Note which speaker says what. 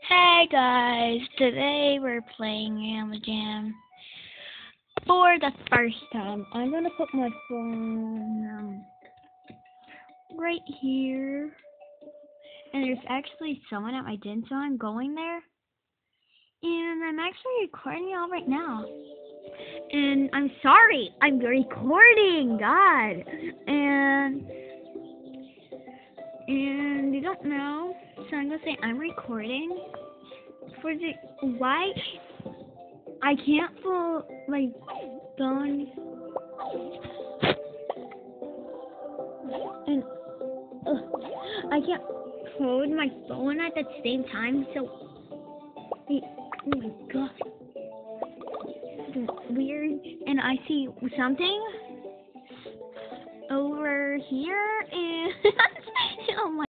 Speaker 1: Hey guys, today we're playing Hammer Jam for the first time. I'm gonna put my phone right here, and there's actually someone at my den, so I'm going there, and I'm actually recording y'all right now. And I'm sorry, I'm recording, God, and you don't know, so I'm gonna say I'm recording for the why. I can't pull my phone and I can't hold my phone at the same time. So, oh my god, it's weird. And I see something over here, and oh my.